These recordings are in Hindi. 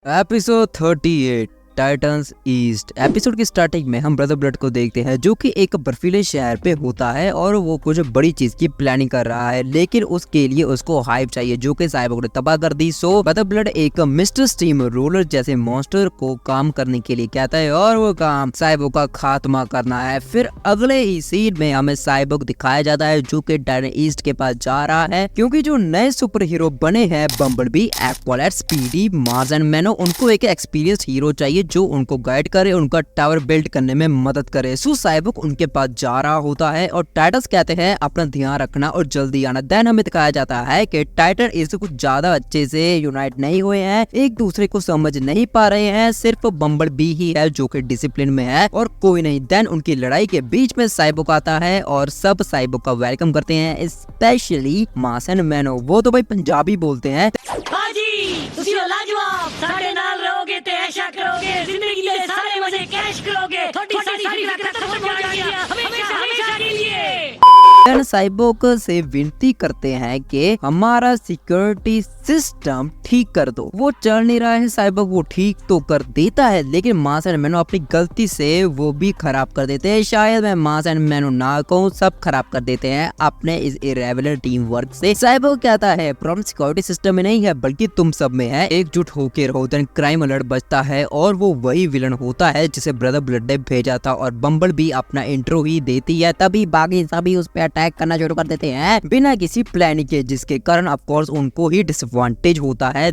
Episode 38 Titans east. एपिसोड की स्टार्टिंग में हम ब्रदर ब्लड को देखते हैं जो कि एक बर्फीले शहर पे होता है और वो कुछ बड़ी चीज की प्लानिंग कर रहा है, लेकिन उसके लिए उसको हाइप चाहिए जो कि साइबोर्ग ने तबाह कर दी। सो ब्रदर ब्लड एक मिस्टर स्टीम रोलर जैसे मॉन्स्टर को काम करने के लिए कहता है और वो काम साइबोर्ग का खात्मा करना है। फिर अगले ही सीन में हमें साइबोर्ग दिखाया जाता है जो कि टाइटन ईस्ट के पास जा रहा है, क्योंकि जो नए सुपर हीरो बने हैं बम्बलबी, एक्वालैट, स्पीडी, मार्स एंड मैनो, उनको एक एक्सपीरियंस हीरो चाहिए जो उनको गाइड करे, उनका टावर बिल्ड करने में मदद करे। सो साइबोर्ग उनके पास जा रहा होता है और टाइटंस कहते हैं अपना ध्यान रखना और जल्दी आना। देन हमें दिखाया जाता है कि टाइटन इससे कुछ ज्यादा अच्छे से यूनाइट नहीं हुए हैं, एक दूसरे को समझ नहीं पा रहे हैं, सिर्फ बम्बलबी ही है जो कि डिसिप्लिन में है और कोई नहीं। देन उनकी लड़ाई के बीच में साइबोर्ग आता है और सब साइबोर्ग का वेलकम करते हैं, स्पेशली मार्स एंड मैनो। वो तो भाई पंजाबी बोलते हैं। सारे नाल रहोगे ते ऐशा करोगे, जिंदगी के सारे मजे कैश करोगे, थोड़ी सारी खत्म हो जाएगी हमेशा हमेशा के लिए। साइबोर्ग से विनती करते हैं कि हमारा सिक्योरिटी सिस्टम ठीक कर दो। वो चल नहीं रहा है, साइबोर्ग वो ठीक तो कर देता है, लेकिन मार्स एंड मैनो अपनी गलती से वो भी खराब कर देते हैं। शायद मैं मार्स एंड मैनो ना कहूँ, सब खराब कर देते हैं अपने इस इरेगुलर टीम वर्क से। साइबोर्ग कहता है प्रॉब्लम सिक्योरिटी सिस्टम में नहीं है बल्कि तुम सब में है, एकजुट होके रहो। देन क्राइम अलर्ट बचता है और वो वही विलन होता है जिसे ब्रदर ब्लड ने भेजा था और बम्बल भी अपना इंट्रो ही देती है, तभी बाकी सभी उस पे अटैक करना शुरू कर देते हैं बिना किसी प्लानिंग के, जिसके कारण ऑफ कोर्स उनको ही डिसएडवांटेज होता है।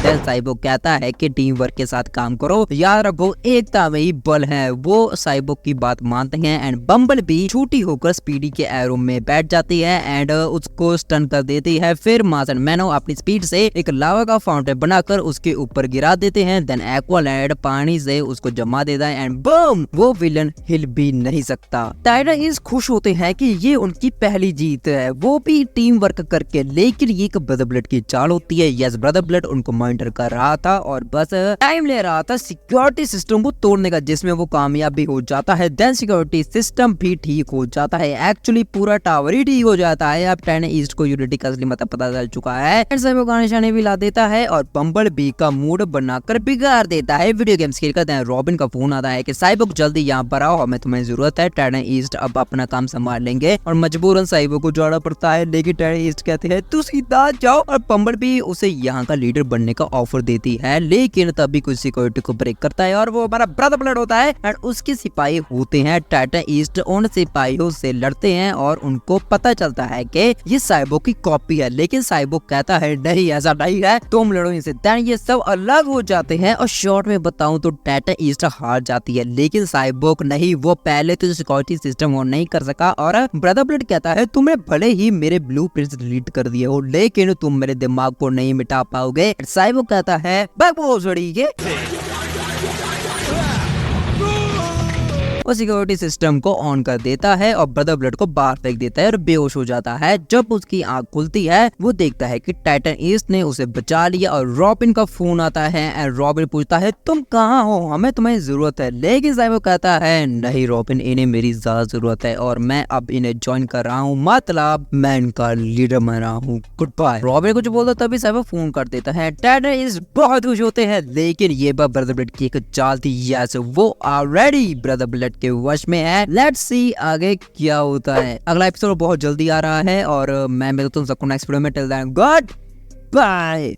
साइबोर्ग कहता है कि टीम वर्क के साथ काम करो, याद रखो एकता में ही बल है। वो साइबोर्ग की बात मानते हैं एंड बम्बल भी छूटी होकर स्पीडी के एरो में बैठ जाती है एंड उसको स्टन कर देती है। फिर मार्स एंड मैनो अपनी स्पीड से एक लावा का फाउंटेन बनाकर उसके ऊपर गिरा देते हैं। देन एक्वालैट पानी से उसको जमा देता है एंड बम, वो विलन हिल भी नहीं सकता। टाइटन इस खुश होते हैं कि ये उनकी पहली जीत है, वो भी टीम वर्क करके, लेकिन ये एक ब्रदर ब्लड की चाल होती है। यस, ब्रदर ब्लड उनको मॉनिटर कर रहा था और बस टाइम ले रहा था सिक्योरिटी सिस्टम को तोड़ने का, जिसमें वो कामयाब भी हो जाता है। देन सिक्योरिटी सिस्टम भी ठीक हो जाता है, एक्चुअली पूरा टावर ही ठीक हो जाता है। अब टाइटन ईस्ट को यूनिटी का असली मतलब पता चल चुका है। साइबोर्ग का निशाने भी ला देता है और बम्बल बी का मूड बनाकर बिगाड़ देता है। वीडियो गेम्स खेल करते हैं, रॉबिन का फोन आता है कि साइबोर्ग जल्दी यहाँ पर आओ, हमें तुम्हें जरूरत है। टाइटन ईस्ट अब अपना काम संभाल लेंगे और मजबूरन साइबोर्ग को जाना पड़ता है, लेकिन टाइटन ईस्ट कहते हैं तू सीधा जाओ और बम्बल भी उसे यहाँ का लीडर बनने का ऑफर देती है, लेकिन तभी कुछ सिक्योरिटी को ब्रेक करता है और वो हमारा ब्रदर ब्लड होता है और उसके सिपाही होते हैं। टाइटन ईस्ट उन सिपाहियों से लड़ते हैं और उनको पता चलता है कि ये साइबोर्ग की कॉपी है, लेकिन साइबोर्ग कहता है नहीं ऐसा नहीं है, तुम लड़ो इनसे। देन ये सब अलग हो जाते हैं और शॉर्ट में बताऊं तो टाइटन ईस्ट हार जाती है, लेकिन साइबोर्ग नहीं, वो पहले तो सिक्योरिटी सिस्टम ऑन नहीं कर सका और ब्रदर ब्लड कहता है तुमने भले ही मेरे ब्लूप्रिंट्स डिलीट कर दिए हो, लेकिन तुम मेरे दिमाग को नहीं मिटा पाओगे। साइबोर्ग कहता है वो सिक्योरिटी सिस्टम को ऑन कर देता है और ब्रदर ब्लड को बाहर फेंक देता है और बेहोश हो जाता है। जब उसकी आंख खुलती है वो देखता है कि टाइटन ईस्ट ने उसे बचा लिया और रॉबिन का फोन आता है एंड रॉबिन पूछता है तुम कहाँ हो, हमें तुम्हें जरूरत है। लेकिन साइबोर्ग कहता है नहीं रॉबिन, इन्हें मेरी ज्यादा जरूरत है और मैं अब इन्हें ज्वाइन कर रहा हूँ, मतलब मैं इनका लीडर बन रहा हूँ, गुड बाय। रॉबिन कुछ बोलता तभी साइबोर्ग फोन कर देता है। टाइटन ईस्ट बहुत खुश होते हैं, लेकिन ये बात ब्रदर ब्लड की एक चाल थी। यस, वो ऑलरेडी ब्रदर ब्लड के वश में है। लेट्स सी आगे क्या होता है। अगला एपिसोड बहुत जल्दी आ रहा है और मैं मिलता हूँ सबको नेक्स्ट वीडियो में। Till then good bye.